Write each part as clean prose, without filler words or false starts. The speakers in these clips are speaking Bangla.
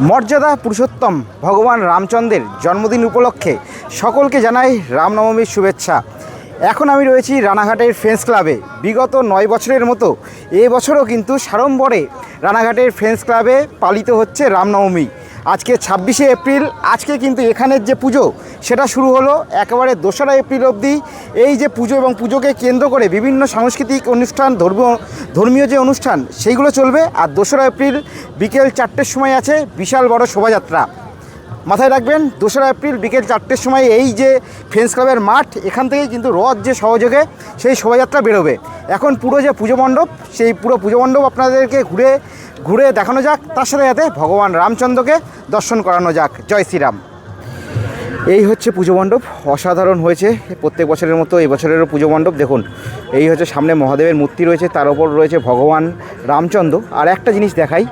মর্যাদা পুরুষোত্তম ভগবান রামচন্দ্রের জন্মদিন উপলক্ষে সকলকে জানাই রামনবমীর শুভেচ্ছা। এখন আমি রয়েছি রানাঘাটের ফ্রেন্ডস ক্লাবে। বিগত 9 বছরের মতো এবছরও কিন্তু সাড়ম্বরে রানাঘাটের ফ্রেন্ডস ক্লাবে পালিত হচ্ছে রামনবমী। আজকে 26শে এপ্রিল। আজকে কিন্তু এখানের যে পুজো সেটা শুরু হলো একেবারে 2রা এপ্রিল অবধি। এই যে পুজো এবং পুজোকে কেন্দ্র করে বিভিন্ন সাংস্কৃতিক অনুষ্ঠান, ধর্মীয় যে অনুষ্ঠান সেইগুলো চলবে। আর 2রা এপ্রিল বিকেল 4টের সময় আছে বিশাল বড় শোভাযাত্রা। মাথায় রাখবেন 2রা এপ্রিল বিকেল 4টের সময় এই যে ফ্রেন্ডস ক্লাবের মাঠ, এখান থেকেই কিন্তু রথ যে সহযোগে সেই শোভাযাত্রা বেরোবে। এখন পুরো যে পুজো মণ্ডপ, সেই পুরো পুজো মণ্ডপ আপনাদেরকে ঘুরে দেখানো যাক, তার সাথে সাথে ভগবান রামচন্দ্রকে দর্শন করানো যাক। জয় শ্রীরাম। এই হচ্ছে পুজো মণ্ডপ, অসাধারণ হয়েছে প্রত্যেক বছরের মতো এই বছরেরও পুজো মণ্ডপ। দেখুন, এই হচ্ছে সামনে মহাদেবের মূর্তি রয়েছে, তার ওপর রয়েছে ভগবান রামচন্দ্র। আর একটা জিনিস দেখাই,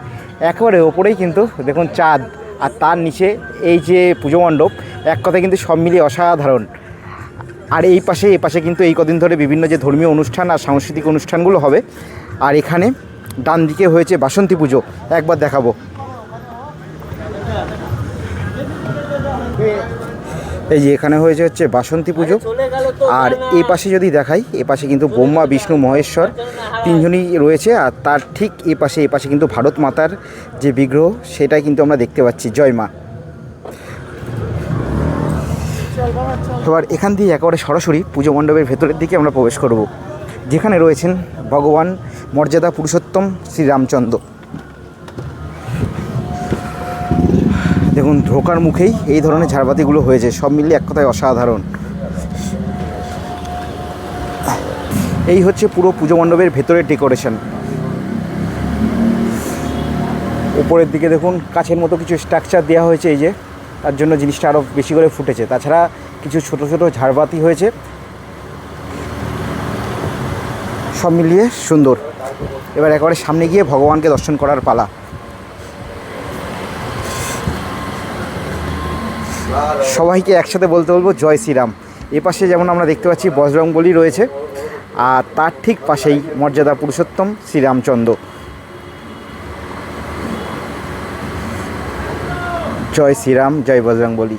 একেবারে ওপরেই কিন্তু দেখুন চাঁদ, আর তার নিচে এই যে পুজো মণ্ডপ, এক কথায় কিন্তু সব মিলিয়ে অসাধারণ। আর এই পাশে কিন্তু এই কদিন ধরে বিভিন্ন যে ধর্মীয় অনুষ্ঠান আর সাংস্কৃতিক অনুষ্ঠানগুলো হবে। আর এখানে ডান দিকে হয়েছে বাসন্তী পুজো, একবার দেখাবো। এই যে এখানে হচ্ছে বাসন্তী পুজো। আর এই পাশে যদি দেখাই, এ পাশে কিন্তু ব্রহ্মা বিষ্ণু মহেশ্বর তিনজনই রয়েছে। আর তার ঠিক এই পাশে কিন্তু ভারত মাতার যে বিগ্রহ সেটাই কিন্তু আমরা দেখতে পাচ্ছি। জয় মা। এবার এখান দিয়ে একেবারে সরাসরি পুজো মণ্ডপের ভেতরের দিকে আমরা প্রবেশ করব, যেখানে রয়েছেন ভগবান মর্যাদা পুরুষোত্তম শ্রীরামচন্দ্র। দেখুন, ঢোকার মুখেই এই ধরনের ঝাড়বাতিগুলো হয়েছে, সব মিলিয়ে এক কথায় অসাধারণ। এই হচ্ছে পুরো পুজো মণ্ডপের ভেতরের ডেকোরেশন। উপরের দিকে দেখুন কাছের মতো কিছু স্ট্রাকচার দেওয়া হয়েছে, এই যে তার জন্য জিনিসটা আরও বেশি করে ফুটেছে। তাছাড়া কিছু ছোট ছোট ঝাড়বাতি হয়েছে, সব মিলিয়ে সুন্দর। এবার একেবারে সামনে গিয়ে ভগবানকে দর্শন করার পালা। সবাইকে একসাথে বলতে বলবো জয় শ্রীরাম। এপাশে যেমন আমরা দেখতে পাচ্ছি বজরংবলী রয়েছে, আর তার ঠিক পাশেই মর্যাদা পুরুষোত্তম শ্রীরামচন্দ্র। জয় শ্রীরাম, জয় বজরংবলী।